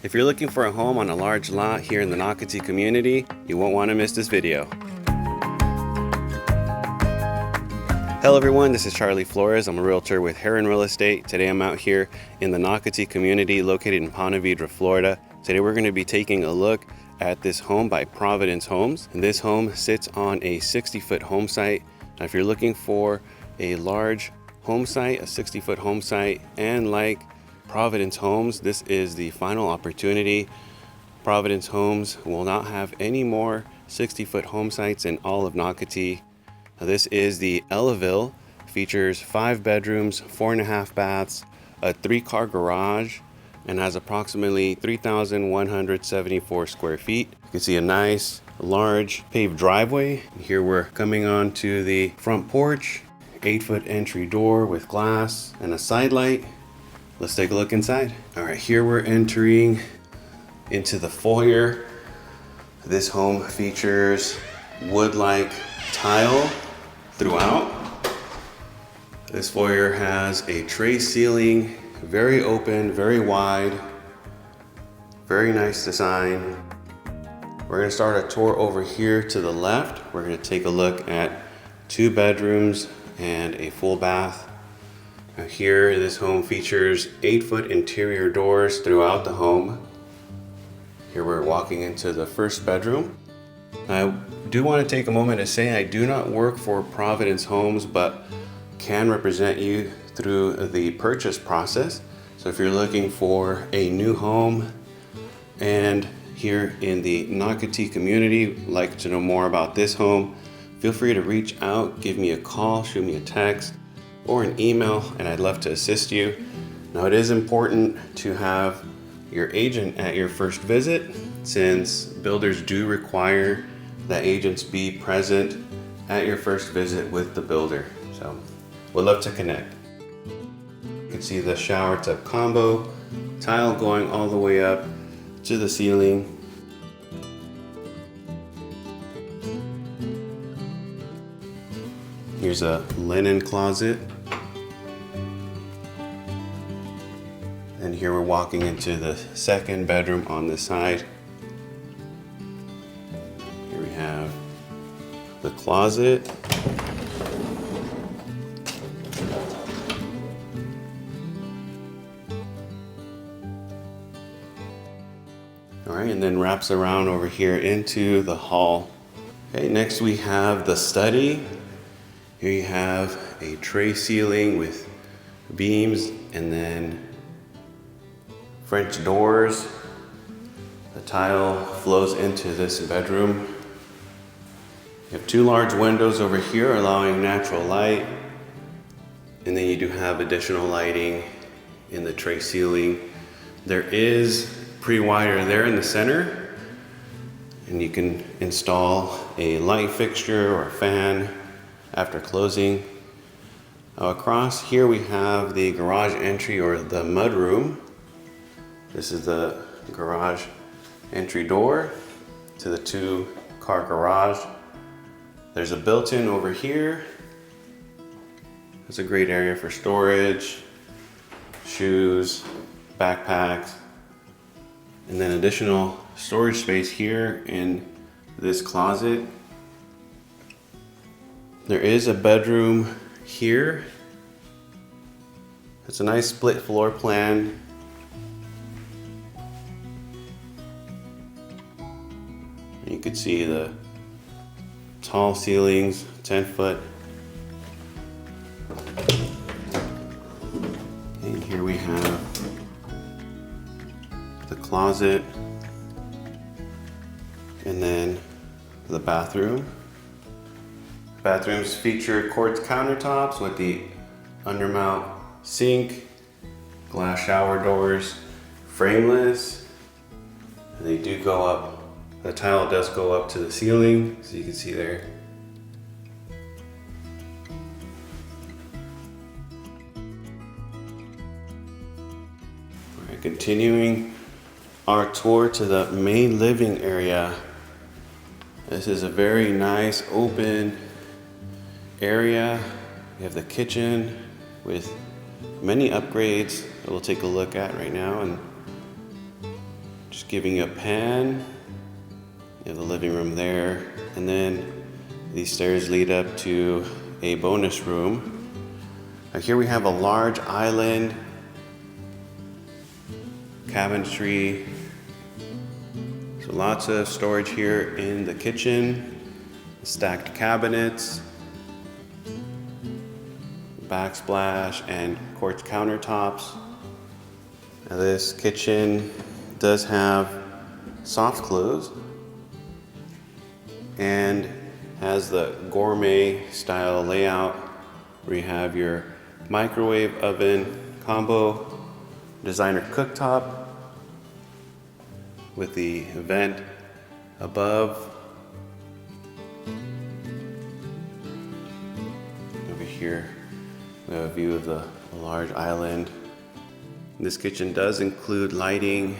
If you're looking for a home on a large lot here in the Nocatee community, you won't want to miss this video. Hello everyone, this is Charlie Flores. I'm a realtor with Herron Real Estate. Today I'm out here in the Nocatee community located in Ponte Vedra, Florida. Today we're going to be taking a look at this home by Providence Homes. And this home sits on a 60-foot home site. Now if you're looking for a large home site, a 60-foot home site, and like Providence Homes, this is the final opportunity. Providence Homes will not have any more 60-foot home sites in all of Nocatee. Now, this is the Ellaville, features 5 bedrooms, 4.5 baths, a 3-car garage, and has approximately 3,174 square feet. You can see a nice, large paved driveway. Here we're coming on to the front porch, 8-foot entry door with glass and a side light. Let's take a look inside. All right, here we're entering into the foyer. This home features wood-like tile throughout. This foyer has a tray ceiling, very open, very wide, very nice design. We're gonna start a tour over here to the left. We're gonna take a look at 2 bedrooms and a full bath. Now here, this home features 8-foot interior doors throughout the home. Here we're walking into the first bedroom. I do want to take a moment to say I do not work for Providence Homes, but can represent you through the purchase process. So if you're looking for a new home and here in the Nocatee community, like to know more about this home, feel free to reach out, give me a call, shoot me a text, or an email, and I'd love to assist you. Now it is important to have your agent at your first visit, since builders do require that agents be present at your first visit with the builder. So we'd love to connect. You can see the shower tub combo, tile going all the way up to the ceiling. Here's a linen closet. And here we're walking into the second bedroom on this side. Here we have the closet. All right, and then wraps around over here into the hall. Okay, next we have the study. Here you have a tray ceiling with beams and then French doors. The tile flows into this bedroom. You have 2 large windows over here allowing natural light. And then you do have additional lighting in the tray ceiling. There is pre-wire there in the center. And you can install a light fixture or a fan after closing. Across here we have the garage entry or the mud room. This is the garage entry door to the 2-car garage. There's a built-in over here. It's a great area for storage, shoes, backpacks, and then additional storage space here in this closet. There is a bedroom here. It's a nice split floor plan. You can see the tall ceilings, 10-foot. And here we have the closet and then the bathroom. Bathrooms feature quartz countertops with the undermount sink, glass shower doors, frameless. And they do go up. The tile does go up to the ceiling, so you can see there. All right, continuing our tour to the main living area. This is a very nice open area. We have the kitchen with many upgrades that we'll take a look at right now. And Just giving you a pan. You have the living room there, and then these stairs lead up to a bonus room. Now here we have a large island, cabinetry, so lots of storage here in the kitchen, stacked cabinets, backsplash, and quartz countertops. Now this kitchen does have soft close and has the gourmet style layout where you have your microwave oven combo, designer cooktop with the vent above. Over here we have a view of the large island. This kitchen does include lighting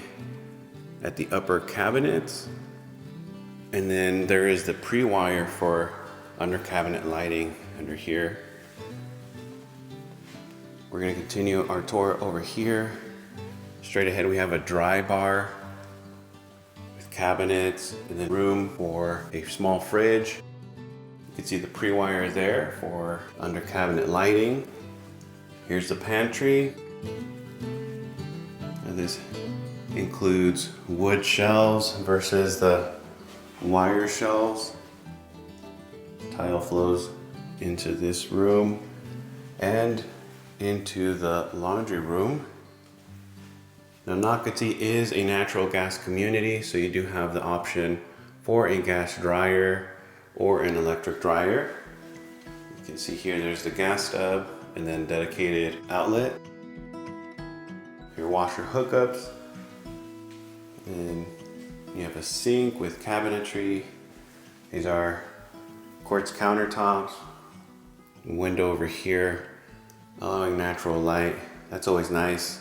at the upper cabinets, and then there is the pre-wire for under cabinet lighting under here. We're going to continue our tour over here. Straight ahead we have a dry bar with cabinets, and then room for a small fridge. You can see the pre-wire there for under cabinet lighting. Here's the pantry. And this includes wood shelves versus the wire shelves. Tile flows into this room and into the laundry room. Now Nocatee is a natural gas community, so you do have the option for a gas dryer or an electric dryer. You can see here there's the gas stub and then dedicated outlet. Your washer hookups, and you have a sink with cabinetry. These are quartz countertops, window over here allowing natural light. That's always nice.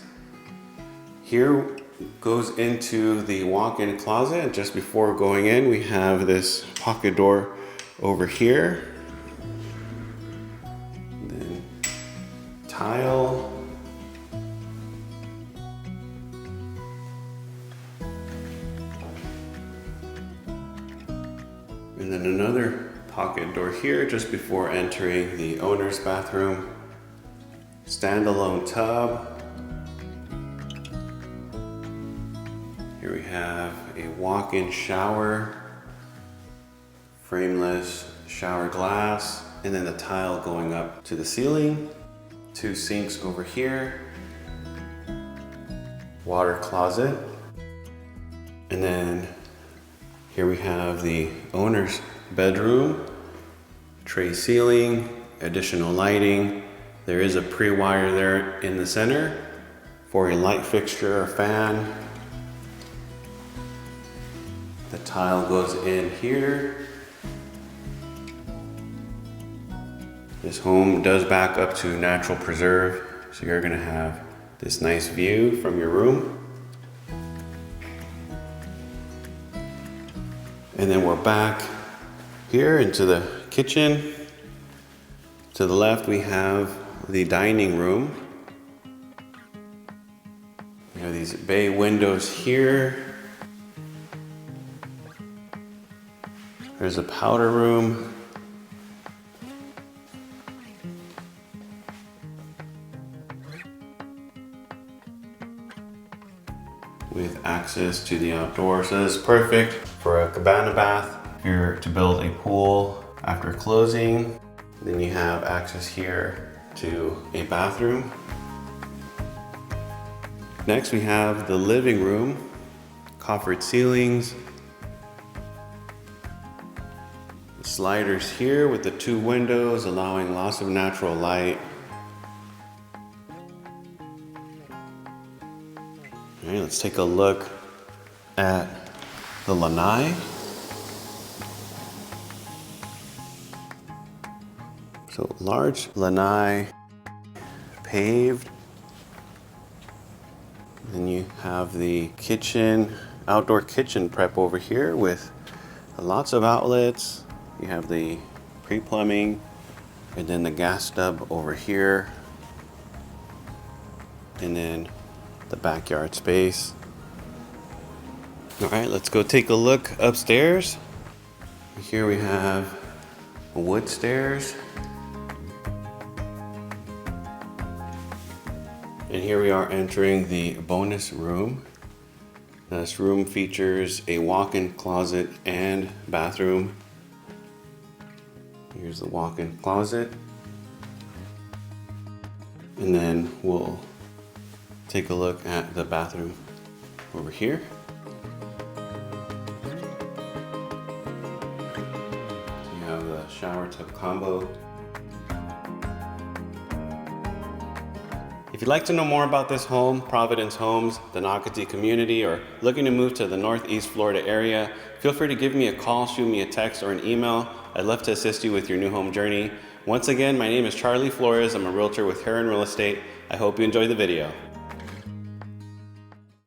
Here goes into the walk-in closet. Just before going in, we have this pocket door over here. Then tile. And then another pocket door here just before entering the owner's bathroom. Standalone tub. Here we have a walk-in shower, frameless shower glass, and then the tile going up to the ceiling. Two sinks over here. Water closet. And then here we have the owner's bedroom, tray ceiling, additional lighting. There is a pre-wire there in the center for a light fixture or fan. The tile goes in here. This home does back up to natural preserve, so you're gonna have this nice view from your room. And then we're back here into the kitchen. To the left we have the dining room. We have these bay windows here. There's a powder room. With access to the outdoors. So this is perfect for a cabana bath. If you're to build a pool after closing, then you have access here to a bathroom. Next we have the living room, coffered ceilings, sliders here with the two windows allowing lots of natural light. All right, let's take a look at the lanai. So large lanai, paved. Then you have the kitchen, outdoor kitchen prep over here with lots of outlets. You have the pre-plumbing and then the gas stub over here. And then the backyard space. All right, let's go take a look upstairs. Here we have wood stairs. And here we are entering the bonus room. This room features a walk-in closet and bathroom. Here's the walk-in closet. And then we'll take a look at the bathroom over here. You have the shower tub combo. If you'd like to know more about this home, Providence Homes, the Nocatee community, or looking to move to the Northeast Florida area, feel free to give me a call, shoot me a text, or an email. I'd love to assist you with your new home journey. Once again, my name is Charlie Flores. I'm a realtor with Herron Real Estate. I hope you enjoy the video.